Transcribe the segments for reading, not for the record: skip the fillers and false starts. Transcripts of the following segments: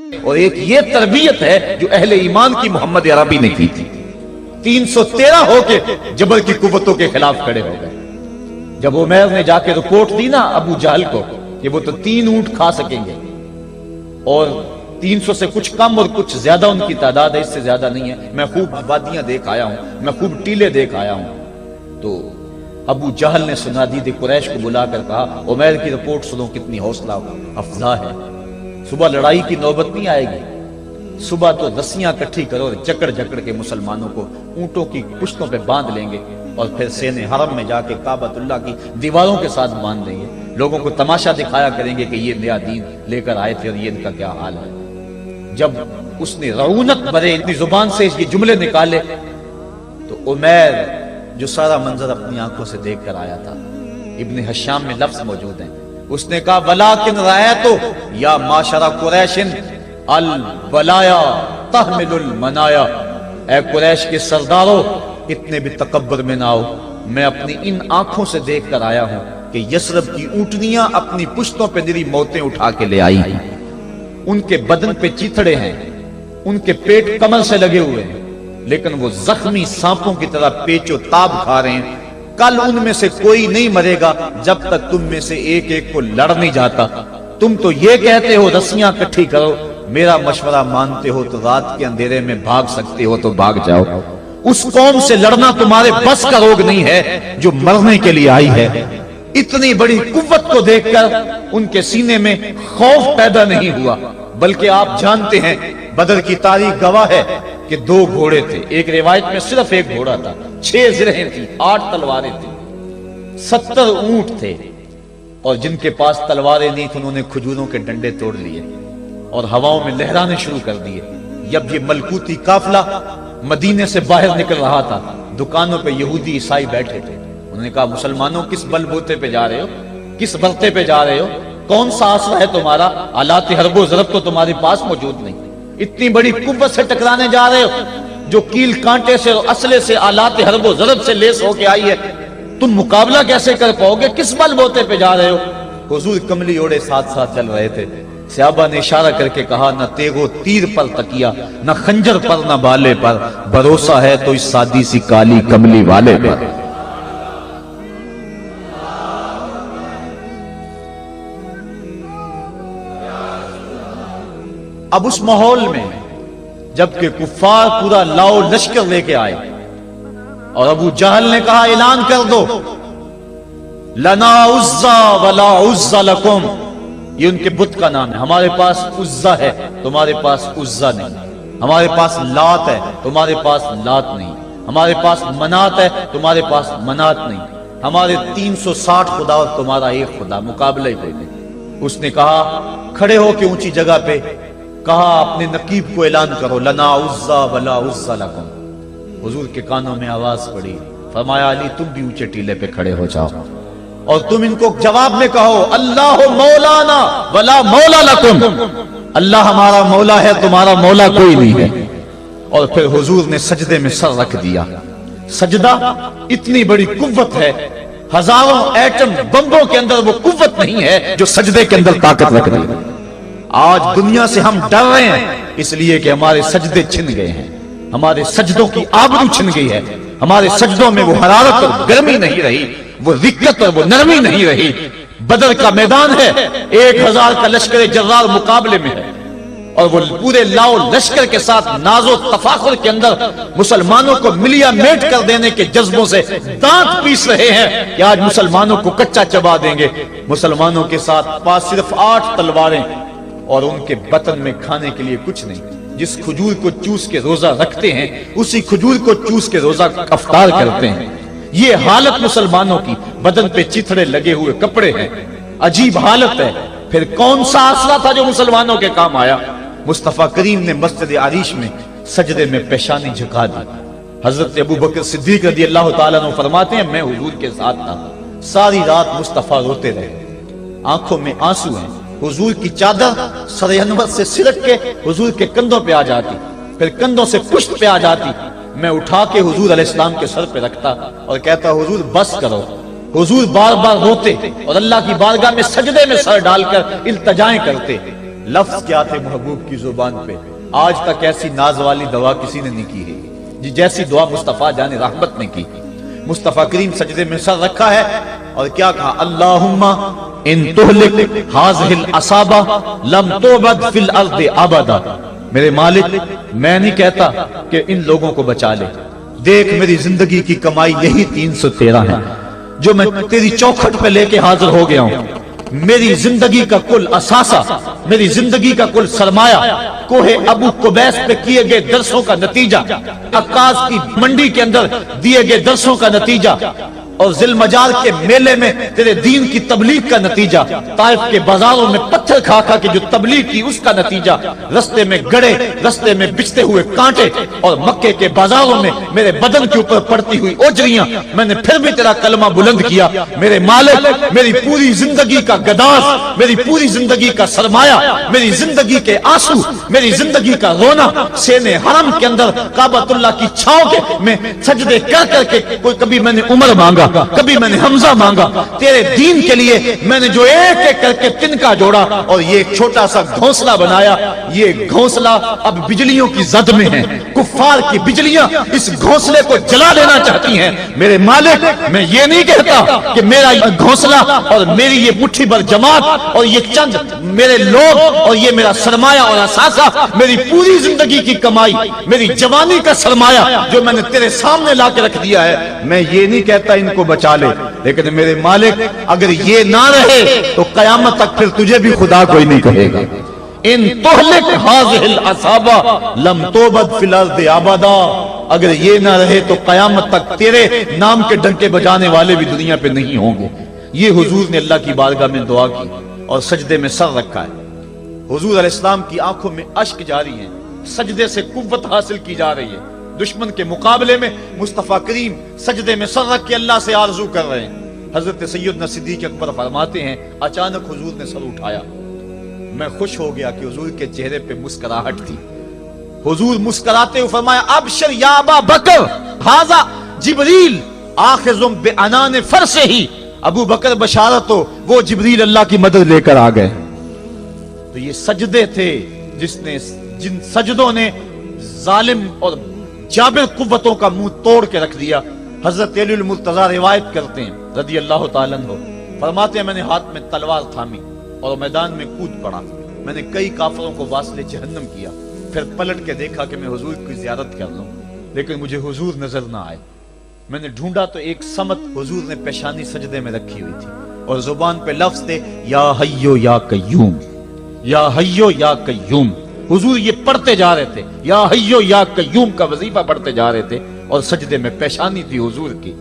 اور ایک یہ تربیت ہے جو اہل ایمان کی محمد عربی نے کی تھی. 313 ہو کے جبل کی قوتوں کے خلاف کھڑے ہو گئے. جب عمیر نے جا کے رپورٹ دی نا ابو جہل کو کہ وہ تو 3 اونٹ کھا سکیں گے اور 300 سے کچھ کم اور کچھ زیادہ ان کی تعداد ہے، اس سے زیادہ نہیں ہے، میں خوب وادیاں دیکھ آیا ہوں، میں خوب ٹیلے دیکھ آیا ہوں. تو ابو جہل نے سنادید قریش کو بلا کر کہا عمیر کی رپورٹ سنو کتنی حوصلہ افزا ہے. صبح لڑائی کی نوبت نہیں آئے گی، صبح تو رسیاں کٹھی کرو اور جکڑ جکڑ کے مسلمانوں کو اونٹوں کی پشتوں پہ باندھ لیں گے اور پھر سین حرم میں جا کے کعبۃ اللہ کی دیواروں کے ساتھ باندھ دیں گے. لوگوں کو تماشا دکھایا کریں گے کہ یہ نیا دین لے کر آئے تھے اور یہ ان کا کیا حال ہے. جب اس نے رعونت بھرے اپنی زبان سے یہ جملے نکالے تو عمیر جو سارا منظر اپنی آنکھوں سے دیکھ کر آیا تھا، ابن حشام میں لفظ موجود ہیں، اس نے کہا وَلَٰكِنْ رَأَيْتُ یا معشر قریش البلایا تحمل المنایا. اے قریش کے سرداروں اتنے بھی تکبر میں نہ آؤ، میں اپنی ان آنکھوں سے دیکھ کر آیا ہوں کہ یثرب کی اونٹنیاں اپنی پشتوں پہ نری موتیں اٹھا کے لے آئی ہیں. ان کے بدن پہ چیتھڑے ہیں، ان کے پیٹ کمر سے لگے ہوئے ہیں، لیکن وہ زخمی سانپوں کی طرح پیچ و تاب کھا رہے ہیں. کل ان میں سے کوئی نہیں مرے گا جب تک تم میں سے ایک ایک کو لڑ نہیں جاتا. تم تو یہ کہتے ہو رسیاں کٹھی کرو، میرا مشورہ مانتے ہو تو رات کے اندھیرے میں بھاگ سکتے ہو تو بھاگ جاؤ. اس قوم سے لڑنا تمہارے بس کا روگ نہیں ہے جو مرنے کے لیے آئی ہے. اتنی بڑی قوت کو دیکھ کر ان کے سینے میں خوف پیدا نہیں ہوا، بلکہ آپ جانتے ہیں بدر کی تاریخ گواہ ہے کہ 2 گھوڑے تھے. ایک روایت میں صرف ایک گھوڑا تھا، 6 زرہیں تھی، 8 تلواریں تھیں، 70 اونٹ تھے، اور جن کے پاس تلواریں نہیں تھیں انہوں نے کھجوروں کے ڈنڈے توڑ لیے اور ہواؤں میں لہرانے شروع کر دیے. جب یہ ملکوتی قافلہ مدینے سے باہر نکل رہا تھا، دکانوں پہ یہودی عیسائی بیٹھے تھے. انہوں نے کہا مسلمانوں کس بل بوتے پہ جا رہے ہو، کس برتے پہ جا رہے ہو، کون سا آسرا ہے تمہارا، آلات حرب و ضرب تو تمہارے پاس موجود نہیں، اتنی بڑی قوت سے ٹکرانے جا رہے ہو جو کیل کانٹے سے اور اسلحے سے آلات حرب و ضرب سے لیس ہو کے آئی ہے، تم مقابلہ کیسے کر پاؤ گے، کس بل بوتے پہ جا رہے ہو. حضور کملی اوڑے ساتھ ساتھ چل رہے تھے. صحابہ نے اشارہ کر کے کہا نہ تیغ و تیر پر تکیا، نہ خنجر پر، نہ بالے پر، بھروسہ ہے تو اس سادی سی کالی کملی والے پر. اب اس ماحول میں جبکہ کفار پورا لاؤ لشکر لے کے آئے اور ابو جہل نے کہا اعلان کر دو لنا عزا ولا عزا لکم، یہ ان کے بت کا نام ہے. ہمارے پاس عزا ہے تمہارے پاس عزا نہیں، ہمارے پاس لات ہے تمہارے پاس لات نہیں، ہمارے پاس منات ہے تمہارے پاس منات نہیں، ہمارے 360 خدا اور تمہارا ایک خدا، مقابلہ ہی کوئی نہیں. اس نے کہا کھڑے ہو کے اونچی جگہ پہ کہا اپنے نقیب کو اعلان کرو لنا عزا ولا عزا لکم. حضور کے کانوں میں آواز پڑی، فرمایا علی تم بھی اونچے ٹیلے پہ کھڑے ہو جاؤ اور تم ان کو جواب میں کہو اللہ مولانا ولا مولا لکم، اللہ ہمارا مولا ہے تمہارا مولا کوئی نہیں ہے. اور پھر حضور نے سجدے میں سر رکھ دیا. سجدہ اتنی بڑی قوت ہے، ہزاروں ایٹم بمبوں کے اندر وہ قوت نہیں ہے جو سجدے کے اندر طاقت رکھ دی. آج دنیا سے ہم ڈر رہے ہیں اس لیے کہ ہمارے سجدے چھن گئے ہیں، ہمارے سجدوں کی آبرو چھن گئی ہے، ہمارے سجدوں میں وہ حرارت اور گرمی نہیں رہی، وہ رقت اور وہ نرمی نہیں رہی. بدر کا میدان ہے، 1000 کا لشکر جرار مقابلے میں ہے اور وہ پورے لاؤ لشکر کے ساتھ ناز و تفاخر کے اندر مسلمانوں کو ملیا میٹ کر دینے کے جذبوں سے دانت پیس رہے ہیں کہ آج مسلمانوں کو کچا چبا دیں گے. مسلمانوں کے ساتھ پاس صرف 8 تلواریں اور ان کے بطن میں کھانے کے لیے کچھ نہیں. جس کھجور کو چوس کے روزہ رکھتے ہیں اسی کھجور کو چوس کے روزہ افطار کرتے ہیں. یہ حالت مسلمانوں کی، بدن پہ چتھڑے لگے ہوئے کپڑے ہیں، عجیب حالت ہے. پھر کون سا آسرا تھا جو مسلمانوں کے کام آیا؟ مصطفیٰ کریم نے مسجد عریش میں سجدے میں پیشانی جھکا دی. حضرت ابو بکر صدیق رضی اللہ تعالیٰ عنہ فرماتے ہیں میں حضور کے ساتھ تھا، ساری رات مصطفیٰ روتے رہے، آنکھوں میں آنسو ہیں. حضور کی چادر سر انور سے سرک کے حضور کے کندھوں پہ آ جاتی، پھر کندھوں سے پشت پہ آ جاتی. میں اٹھا کے حضور علیہ السلام کے سر پہ رکھتا اور کہتا حضور بس کرو. حضور بار بار روتے اور اللہ کی بارگاہ میں سجدے میں سر ڈال کر التجائیں کرتے، لفظ کیا تھے محبوب کی زبان پہ، آج تک ایسی ناز والی دعا کسی نے نہیں کی ہے جی جیسی دعا مصطفیٰ جان رحمت نے کی۔ مصطفیٰ کریم سجدے میں سر رکھا ہے اور کیا کہا، اللہم ان تہلک ہذہ العصابہ لم تعبد فی الارض ابدا۔ میرے مالک میں نہیں کہتا کہ ان لوگوں کو بچا لے، دیکھ میری زندگی کی کمائی یہی 313 ہے جو میں تیری چوکھٹ پہ لے کے حاضر ہو گیا ہوں۔ میری زندگی کا کل اثاثہ، میری زندگی کا کل سرمایہ کوہ ابو قبیس پہ کیے گئے درسوں کا نتیجہ، عکاظ کی منڈی کے اندر دیے گئے درسوں کا نتیجہ، اور ذی المجال کے میلے میں تیرے دین کی تبلیغ کا نتیجہ، طائف کے بازاروں میں پتھر کھا کھا کے جو تبلیغ کی اس کا نتیجہ، رستے میں گڑے، رستے میں بچتے ہوئے کانٹے، اور مکے کے بازاروں میں میرے بدن کے اوپر پڑتی ہوئی اوجریاں، میں نے پھر بھی تیرا کلمہ بلند کیا۔ میرے مالک میری پوری زندگی کا گداز، میری پوری زندگی کا سرمایہ، میری زندگی کے آنسو، میری زندگی کا رونا سینے حرم کے اندر کعبۃ اللہ کی چھاؤں کے میں سجدے کر کر کے، کوئی کبھی میں نے عمر مانگا، کبھی میں نے حمزہ مانگا، تیرے دین کے لیے میں نے جو ایک ایک کر کے تنکا جوڑا اور یہ ایک چھوٹا سا گھونسلہ بنایا، یہ گھونسلہ اب بجلیوں کی زد میں ہے، کفار کی بجلیاں اس گھونسلے کو جلا دینا چاہتی ہیں۔ میرے مالک میں یہ نہیں کہتا کہ میرا گھونسلہ اور میری یہ مٹھی بھر جماعت اور یہ چند میرے لوگ اور یہ میرا سرمایہ اور اثاثہ، میری پوری زندگی کی کمائی، میری جوانی کا سرمایہ جو میں نے تیرے سامنے لا کے رکھ دیا ہے، میں یہ نہیں کہتا ان کو بچا لے، لیکن میرے مالک اگر یہ نہ رہے تو قیامت تک پھر تجھے بھی خدا کوئی نہیں کہے گا۔ ان تہلک ہذہ العصابہ لم تعبد فی الارض ابدا، اگر یہ نہ رہے تو قیامت تک تیرے نام کے ڈنکے بجانے والے بھی دنیا پہ نہیں ہوں گے۔ یہ حضور نے اللہ کی بارگاہ میں دعا کی اور سجدے میں سر رکھا ہے۔ حضور علیہ السلام کی آنکھوں میں اشک جاری ہیں، سجدے سے قوت حاصل کی جا رہی ہے۔ دشمن کے مقابلے میں مصطفیٰ کریم سجدے میں سر رکھ کے اللہ سے آرزو کر رہے ہیں۔ حضرت سیدنا صدیق اکبر فرماتے ہیں، اچانک حضور نے سر اٹھایا، میں خوش ہو گیا کہ حضور کے چہرے پہ مسکراہٹ تھی۔ حضور مسکراتے ہوئے فرمایا، ابشر یا ابا بکر ھذا جبریل آخذ بعنان فرسہ، ابو بکر بشارت ہو، وہ جبریل اللہ کی مدد لے کر آ گئے۔ تو یہ سجدے تھے جن سجدوں نے ظالم اور جابر قوتوں کا منہ توڑ کے رکھ دیا۔ حضرت علی المرتضی روایت کرتے ہیں رضی اللہ تعالیٰ عنہ، فرماتے ہیں میں نے ہاتھ میں تلوار تھامی اور میدان میں کود پڑا، میں نے کئی کافروں کو واصل جہنم کیا، پھر پلٹ کے دیکھا کہ میں حضور کی زیارت کر لوں، لیکن مجھے حضور نظر نہ آئے۔ میں نے ڈھونڈا تو ایک سمت حضور نے پیشانی سجدے میں رکھی ہوئی تھی اور زبان پہ لفظ تھے، یا حیو یا قیوم، یا حیو یا قیوم۔ حضور یہ پڑھتے جا رہے تھے، یا حیو یا قیوم کا وظیفہ پڑھتے جا رہے تھے اور سجدے میں پیشانی تھی حضور کی۔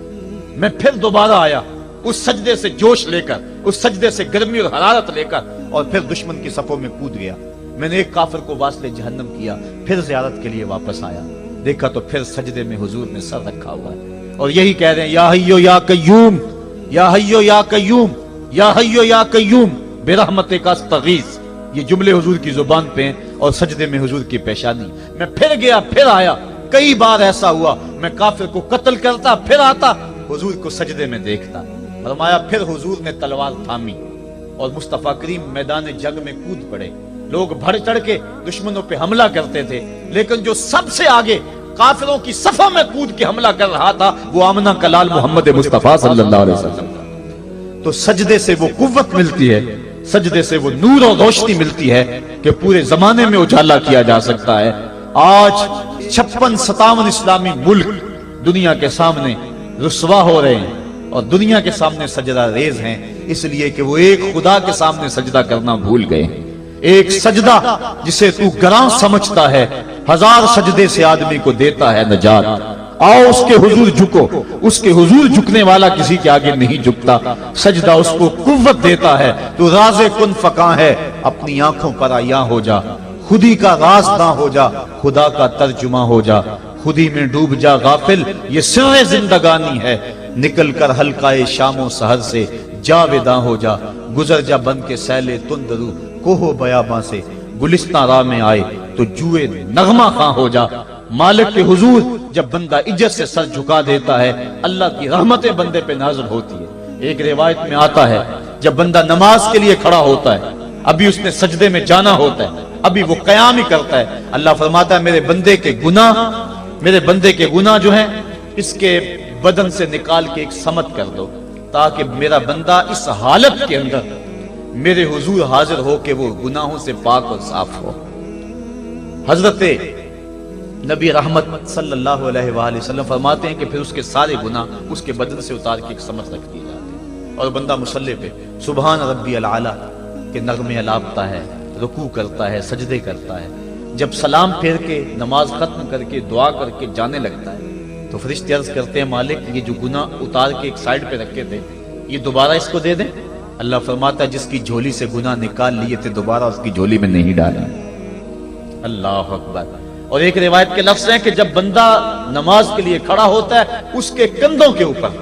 میں پھر دوبارہ آیا اس سجدے سے جوش لے کر، اس سجدے سے گرمی اور حرارت لے کر، اور پھر دشمن کی صفوں میں کود گیا۔ میں نے ایک کافر کو واصل جہنم کیا، پھر زیارت کے لیے واپس آیا، دیکھا تو پھر سجدے میں حضور نے سر رکھا ہوا ہے اور یہی کہہ رہے ہیں، یا حیو یا قیوم، یا حیو یا قیوم، یا حیو یا قیوم برحمتک استغیث۔ یہ جملے حضور کی زبان پہ ہیں اور سجدے میں حضور کی پیشانی۔ میں پھر گیا، پھر آیا، کئی بار ایسا ہوا میں کافر کو قتل کرتا، پھر آتا حضور کو سجدے میں دیکھتا۔ فرمایا پھر حضور نے تلوار تھامی اور مصطفیٰ کریم میدان جنگ میں کود پڑے۔ لوگ بڑھ چڑھ کے دشمنوں پہ حملہ کرتے تھے، لیکن جو سب سے آگے کافروں کی صفوں میں کود کے حملہ کر رہا تھا وہ آمنہ کا لال محمد مصطفیٰ صلی اللہ علیہ وسلم۔ تو سجدے سے وہ قوت ملتی ہے، سجدے سے وہ نور اور روشنی ملتی ہے کہ پورے زمانے میں اجالا کیا جا سکتا ہے۔ آج 56-57 اسلامی ملک دنیا کے سامنے رسوا ہو رہے ہیں اور دنیا کے سامنے سجدہ ریز ہیں، اس لیے کہ وہ ایک خدا کے سامنے سجدہ کرنا بھول گئے ہیں۔ ایک سجدہ جسے تو گراں سمجھتا ہے 1000 سجدے سے آدمی کو دیتا ہے نجات۔ آؤ اس کے حضور جھکو، اس کے حضور جھکنے والا کسی کے آگے نہیں جھکتا۔ سجدہ اس کو قوت دیتا ہے، تو راز کن فکاں ہے، اپنی آنکھوں پر عیاں ہو جا، خودی کا راز نہ ہو جا، خدا کا ترجمہ ہو جا، خودی میں ڈوب جا غافل، یہ سر زندگانی ہے، نکل کر حلقہ شام و سحر سے جاویداں ہو جا، گزر جا بن کے سیلے تندرو کوہ بیاباں سے، گلستان راہ میں آئے تو جوئے نغمہ خواں ہو جا۔ مالک کے حضور جب بندہ عزت سے سر جھکا دیتا ہے، اللہ کی رحمتیں بندے پہ نازل ہوتی ہے۔ ایک روایت میں آتا ہے جب بندہ نماز کے لیے کھڑا ہوتا ہے، ابھی اس نے سجدے میں جانا ہوتا ہے، ابھی وہ قیام ہی کرتا ہے، اللہ فرماتا ہے میرے بندے کے گناہ جو ہیں اس کے بدن سے نکال کے ایک سمت کر دو، تاکہ میرا بندہ اس حالت کے اندر میرے حضور حاضر ہو کہ وہ گناہوں سے پاک اور صاف ہو۔ حضرت نبی رحمت صلی اللہ علیہ وآلہ وسلم فرماتے ہیں کہ پھر اس کے سارے گناہ اس کے بدن سے اتار کے ایک سمت رکھ دی جاتے ہیں، اور بندہ مصلی پہ سبحان ربی العالی کے نغمے الاپتا ہے، رکوع کرتا ہے، سجدے کرتا ہے، جب سلام پھیر کے نماز ختم کر کے دعا کر کے جانے لگتا ہے تو فرشتے عرض کرتے ہیں مالک یہ جو گناہ اتار کے ایک سائیڈ پہ رکھے تھے یہ دوبارہ اس کو دے دیں؟ اللہ فرماتا ہے جس کی جھولی سے گناہ نکال لیے تھے دوبارہ اس کی جھولی میں نہیں ڈالیں۔ اللہ اکبر۔ اور ایک روایت کے لفظ ہیں کہ جب بندہ نماز کے لیے کھڑا ہوتا ہے اس کے کندھوں کے اوپر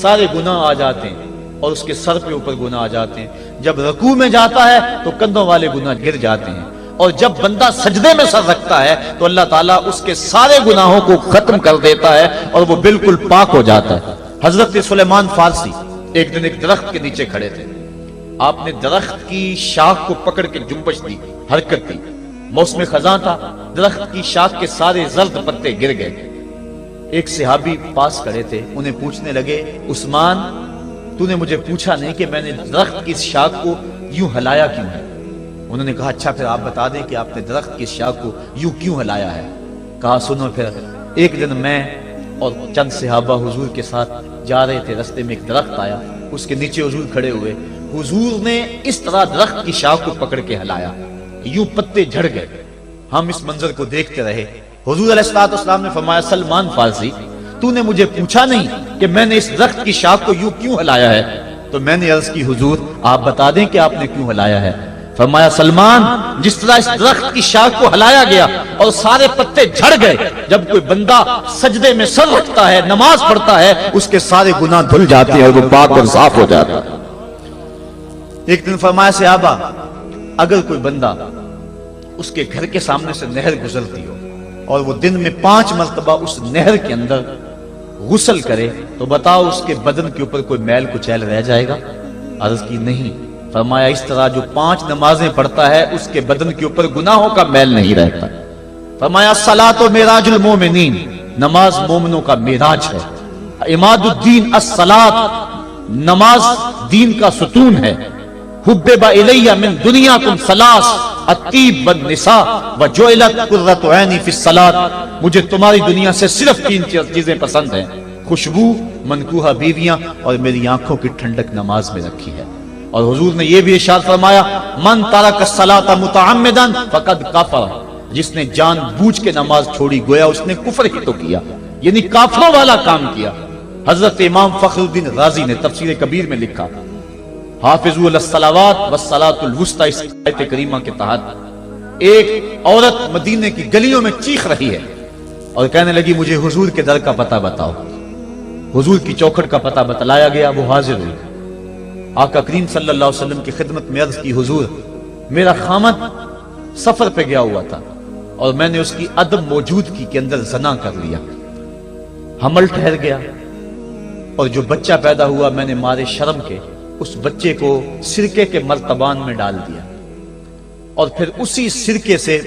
سارے گناہ آ جاتے ہیں اور اس کے سر پہ اوپر گناہ آ جاتے ہیں، جب رکوع میں جاتا ہے تو کندھوں والے گناہ گر جاتے ہیں، اور جب بندہ سجدے میں سر رکھتا ہے تو اللہ تعالیٰ اس کے سارے گناہوں کو ختم کر دیتا ہے اور وہ بالکل پاک ہو جاتا ہے۔ حضرت سلیمان فارسی ایک دن ایک درخت کے نیچے کھڑے تھے، آپ نے درخت کی شاخ کو پکڑ کے جنبش دی، حرکت دی، موسم خزاں تھا، درخت کی شاخ کے سارے زرد پتے گر گئے۔ ایک صحابی پاس کھڑے تھے، انہیں پوچھنے لگے عثمان تو نے مجھے پوچھا نہیں کہ میں نے درخت کی شاخ کو یوں ہلایا کیوں ہے؟ انہوں نے کہا اچھا پھر آپ بتا دیں کہ آپ نے درخت کی شاخ کو یوں کیوں ہلایا ہے؟ کہا سنو پھر ایک دن میں اور چند صحابہ حضور کے ساتھ جا رہے تھے، رستے میں ایک درخت آیا، اس کے نیچے حضور کھڑے ہوئے، حضور نے اس طرح درخت کی شاخ کو پکڑ کے ہلایا، یوں پتے جھڑ گئے، ہم اس منظر کو دیکھتے رہے۔ حضور علیہ السلام نے فرمایا سلمان فارسی تو نے مجھے پوچھا نہیں کہ میں نے اس درخت کی شاخ کو یوں کیوں ہلایا ہے؟ تو میں نے عرض کی حضور آپ بتا دیں کہ آپ نے کیوں ہلایا ہے؟ فرمایا سلمان جس طرح اس درخت کی شاخ کو ہلایا گیا اور سارے پتے جھڑ گئے، جب کوئی بندہ سجدے میں سر رکھتا ہے نماز پڑھتا ہے اس کے سارے گناہ دھل جاتے ہیں اور وہ پاک اور صاف ہو جاتا ہے۔ ایک دن فرمایا صحابہ اگر کوئی بندہ اس کے گھر کے سامنے سے نہر گزرتی ہو اور وہ دن میں 5 مرتبہ اس نہر کے اندر غسل کرے تو بتاؤ اس کے بدن کے اوپر کوئی میل کچیل رہ جائے گا؟ عرض کی نہیں۔ فرمایا اس طرح جو 5 نمازیں پڑھتا ہے اس کے بدن کے اوپر گناہوں کا میل نہیں رہتا۔ فرمایا الصلاۃ معراج المومنین، نماز مومنوں کا معراج ہے۔ عماد الدین الصلاۃ، نماز دین کا ستون ہے۔ حبب الی من دنیاکم ثلاث الطیب والنساء وجعلت قرۃ عینی فی الصلاۃ، مجھے تمہاری دنیا سے صرف 3 چیزیں پسند ہیں، خوشبو، منکوحہ بیویاں اور میری آنکھوں کی ٹھنڈک نماز میں رکھی ہے۔ اور حضور نے یہ بھی ارشاد فرمایا من ترک الصلاۃ متعمدا فقد کفر، جس نے جان بوجھ کے نماز چھوڑی گویا اس نے کفر ہی تو کیا، یعنی کافروں والا کام کیا۔ حضرت امام فخر الدین رازی نے تفسیر کبیر میں لکھا حافظوا علی الصلوات والصلاۃ الوسطی، اس آیت کریمہ کے تحت ایک عورت مدینے کی گلیوں میں چیخ رہی ہے اور کہنے لگی مجھے حضور کے در کا پتہ بتاؤ۔ حضور کی چوکھٹ کا پتہ بتلایا گیا، وہ حاضر ہوئی۔ آقا کریم صلی اللہ علیہ وسلم کی خدمت میں عرض کی حضور میرا خامد سفر پہ گیا ہوا تھا اور میں نے اس کی عدم موجودگی کے اندر زنا کر لیا، حمل ٹھہر گیا اور جو بچہ پیدا ہوا میں نے مارے شرم کے اس بچے کو سرکے کے مرتبان میں ڈال دیا اور پھر اسی سرکے سے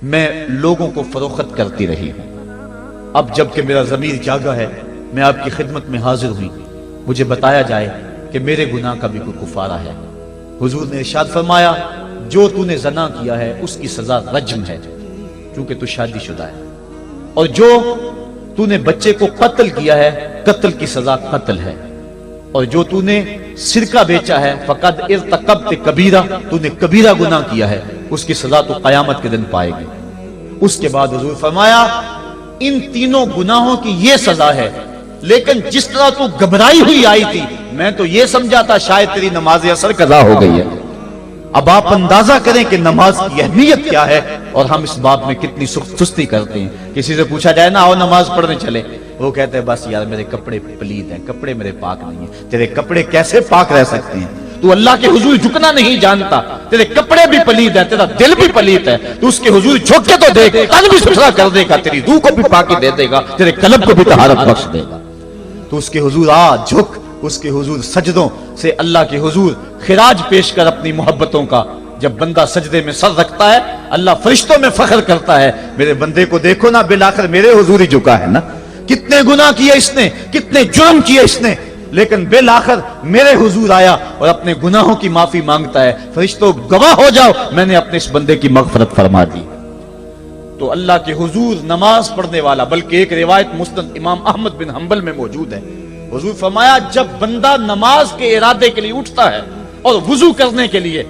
میں لوگوں کو فروخت کرتی رہی ہوں۔ اب جب کہ میرا ضمیر جاگا ہے میں آپ کی خدمت میں حاضر ہوئی، مجھے بتایا جائے کہ میرے گناہ کا بھی کوئی کفارہ ہے۔ حضور نے ارشاد فرمایا جو تو نے زنا کیا ہے اس کی سزا رجم ہے چونکہ تو شادی شدہ ہے، اور جو تو نے بچے کو قتل کیا ہے قتل کی سزا قتل ہے، اور جو تو نے سرکہ بیچا ہے فقد ارتکبت کبیرہ، تو نے کبیرہ گناہ کیا ہے، اس کی سزا تو قیامت کے دن پائے گی۔ اس کے بعد حضور فرمایا ان تینوں گناہوں کی یہ سزا ہے، لیکن جس طرح تو گھبرائی ہوئی آئی تھی میں تو یہ سمجھا تھا شاید تیری نماز اثر قضا ہو گئی ہے۔ اب آپ اندازہ کریں کہ نماز کی اہمیت کیا ہے اور ہم اس باب میں کتنی سستی کرتے ہیں۔ کسی سے پوچھا جائے نا آؤ نماز پڑھنے چلے، وہ کہتے ہیں بس یار میرے کپڑے پلید ہیں، کپڑے میرے پاک نہیں ہیں۔ تیرے کپڑے کیسے پاک رہ سکتے ہیں؟ تو اللہ کے حضور جھکنا نہیں جانتا، تیرے کپڑے بھی پلید ہیں، تیرا دل بھی پلید ہے، تو اس کے حضور جھک کے تو دیکھ، تن بھی ستھرا کر دے گا، تیری روح کو بھی پاکی دے دے گا، تیرے قلب کو بھی طہارت بخش دے گا۔ تو اس کے حضور آ جھک، اس کے حضور سجدوں سے اللہ کے حضور خراج پیش کر اپنی محبتوں کا جب بندہ سجدے میں سر رکھتا ہے اللہ فرشتوں میں فخر کرتا ہے، میرے بندے کو دیکھو نا، بالآخر میرے حضور ہی جھکا ہے نا، کتنے گناہ کیے اس نے، کتنے جرم کیے اس نے، لیکن بالآخر میرے حضور آیا اور اپنے گناہوں کی معافی مانگتا ہے، فرشتوں گواہ ہو جاؤ میں نے اپنے اس بندے کی مغفرت فرما دی۔ تو اللہ کے حضور نماز پڑھنے والا، بلکہ ایک روایت مسند امام احمد بن حنبل میں موجود ہے، حضور فرمایا جب بندہ نماز کے ارادے کے لیے اٹھتا ہے اور وضو کرنے کے لیے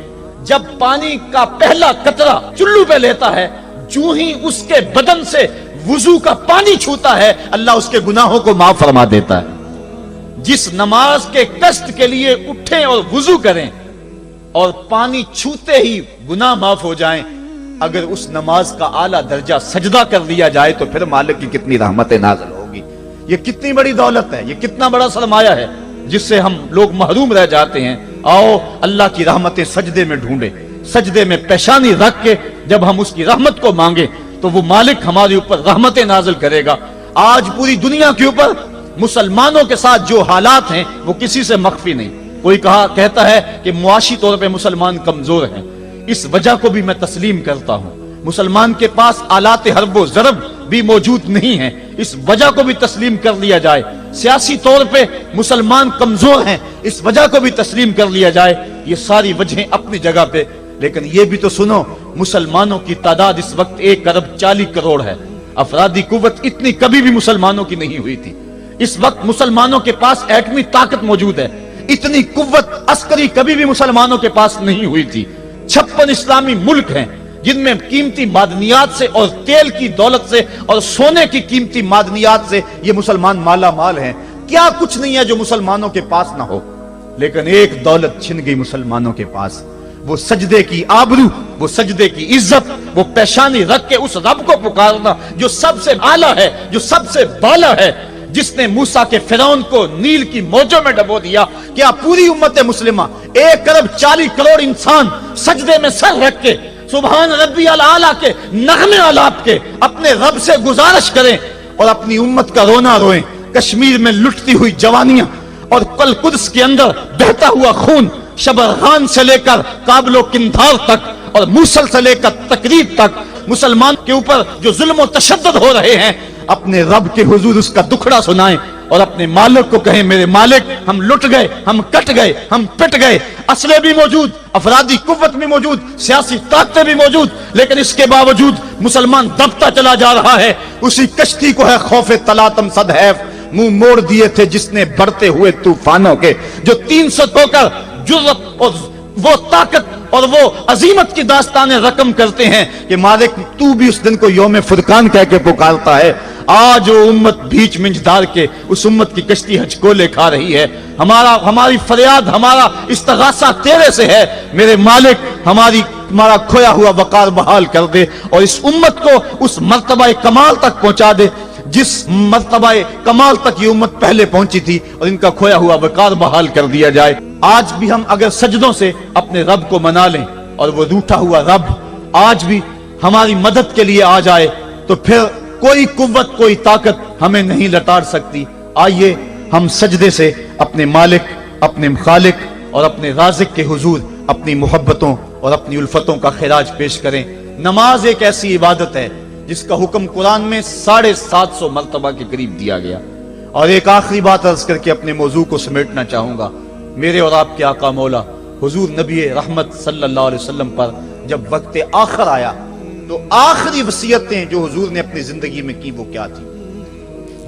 جب پانی کا پہلا قطرہ چلو پہ لیتا ہے، جو ہی اس کے بدن سے وضو کا پانی چھوتا ہے اللہ اس کے گناہوں کو معاف فرما دیتا ہے۔ جس نماز کے قصد کے لیے اٹھیں اور وضو کریں اور پانی چھوتے ہی گناہ معاف ہو جائیں، اگر اس نماز کا اعلیٰ درجہ سجدہ کر لیا جائے تو پھر مالک کی کتنی رحمت نازل ہوگی، یہ کتنی بڑی دولت ہے، یہ کتنا بڑا سرمایہ ہے جس سے ہم لوگ محروم رہ جاتے ہیں۔ آؤ اللہ کی رحمتیں سجدے میں ڈھونڈے، سجدے میں پیشانی رکھ کے جب ہم اس کی رحمت کو مانگے تو وہ مالک ہمارے اوپر رحمتیں نازل کرے گا۔ آج پوری دنیا کے اوپر مسلمانوں کے ساتھ جو حالات ہیں وہ کسی سے مخفی نہیں، کوئی کہتا ہے کہ معاشی طور پہ مسلمان کمزور ہیں، اس وجہ کو بھی میں تسلیم کرتا ہوں، مسلمان کے پاس آلات حرب و ضرب بھی موجود نہیں ہیں، اس وجہ کو بھی تسلیم کر لیا جائے، سیاسی طور پہ مسلمان کمزور ہیں اس وجہ کو بھی تسلیم کر لیا جائے، یہ ساری وجہیں اپنی جگہ پہ، لیکن یہ بھی تو سنو مسلمانوں کی تعداد اس وقت 1,40,00,000,000 ہے، افرادی قوت اتنی کبھی بھی مسلمانوں کی نہیں ہوئی تھی، اس وقت مسلمانوں کے پاس ایٹمی طاقت موجود ہے، اتنی قوت عسکری کبھی بھی مسلمانوں کے پاس نہیں ہوئی تھی، 56 اسلامی ملک ہیں جن میں قیمتی معدنیات سے اور تیل کی دولت سے اور سونے کی قیمتی معدنیات سے یہ مسلمان مالا مال ہیں، کیا کچھ نہیں ہے جو مسلمانوں کے پاس نہ ہو، لیکن ایک دولت چھن گئی مسلمانوں کے پاس، وہ سجدے کی آبرو، وہ سجدے کی عزت، وہ پیشانی رکھ کے اس رب کو پکارنا جو سب سے اعلیٰ ہے، جو سب سے بالا ہے، جس نے موسیٰ کے فرعون کو نیل کی موجوں میں ڈبو دیا۔ کیا پوری امت مسلمہ 1,40,00,000,000 انسان سجدے میں سر رکھ کے سبحان ربی الاعلیٰ کے نغمے آلات کے اپنے رب سے گزارش کریں اور اپنی امت کا رونا روئیں، کشمیر میں لٹتی ہوئی جوانیاں اور قدس کے اندر بہتا ہوا خون، شبرغان سے لے کر کابل و قندھار تک اور موصل سے لے کر تقریب تک مسلمان کے اوپر جو ظلم و تشدد ہو رہے ہیں، اپنے رب کے حضور اس کا دکھڑا سنائیں اور اپنے مالک کو کہیں میرے مالک ہم لٹ گئے، ہم کٹ گئے، ہم پٹ گئے، اسلحے بھی موجود، افرادی قوت بھی موجود، سیاسی طاقتیں بھی موجود، لیکن اس کے باوجود مسلمان دبتا چلا جا رہا ہے۔ اسی کشتی کو ہے خوف تلاطم صدحیف منہ موڑ دیے تھے جس نے بڑھتے ہوئے طوفانوں کے، جو 300 ہو کر جرأت اور وہ طاقت اور وہ عظیمت کی داستانیں رقم کرتے ہیں کہ مالک تو بھی اس دن کو یوم فرقان کہہ کے پکارتا ہے۔ آج وہ امت بیچ منجدار کے اس امت کی کشتی ہچکولے کھا رہی ہے، ہماری فریاد، ہمارا استغاثہ تیرے سے ہے، میرے مالک ہمارا کھویا ہوا وقار بحال کر دے اور اس امت کو اس مرتبہ کمال تک پہنچا دے جس مرتبہ کمال تک یہ امت پہلے پہنچی تھی، اور ان کا کھویا ہوا وقار بحال کر دیا جائے۔ آج بھی ہم اگر سجدوں سے اپنے رب کو منا لیں اور وہ روٹھا ہوا رب آج بھی ہماری مدد کے لیے آ جائے تو پھر کوئی قوت، کوئی طاقت ہمیں نہیں لٹاڑ سکتی۔ آئیے ہم سجدے سے اپنے مالک، اپنے خالق اور اپنے رازق کے حضور اپنی محبتوں اور اپنی الفتوں کا خراج پیش کریں۔ نماز ایک ایسی عبادت ہے جس کا حکم قرآن میں 750 مرتبہ کے قریب دیا گیا۔ اور ایک آخری بات عرض کر کے اپنے موضوع کو سمیٹنا چاہوں گا، میرے اور آپ کے آقا مولا حضور نبی رحمت صلی اللہ علیہ وسلم پر جب وقت آخر آیا تو آخری وصیتیں جو حضور نے اپنی زندگی میں کی وہ کیا تھی؟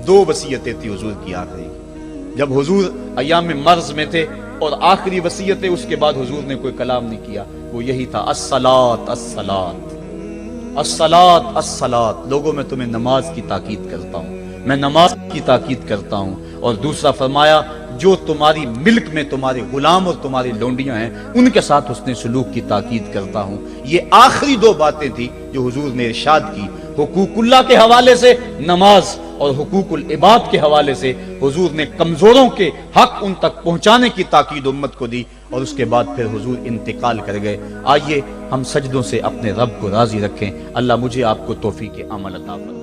2 وصیتیں تھی حضور کی آخری، جب حضور ایام مرض میں تھے، اور آخری وصیتیں اس کے بعد حضور نے کوئی کلام نہیں کیا، وہ یہی تھا الصلاۃ الصلاۃ الصلاۃ الصلاۃ، لوگوں میں تمہیں نماز کی تاکید کرتا ہوں، میں نماز کی تاکید کرتا ہوں۔ اور دوسرا فرمایا جو تمہاری ملک میں تمہارے غلام اور تمہاری لونڈیاں ہیں ان کے ساتھ حسن سلوک کی تاکید کرتا ہوں۔ یہ آخری 2 باتیں تھی جو حضور نے ارشاد کی، حقوق اللہ کے حوالے سے نماز اور حقوق العباد کے حوالے سے حضور نے کمزوروں کے حق ان تک پہنچانے کی تاکید امت کو دی، اور اس کے بعد پھر حضور انتقال کر گئے۔ آئیے ہم سجدوں سے اپنے رب کو راضی رکھیں، اللہ مجھے آپ کو توفیق عمل عطا فرمائے۔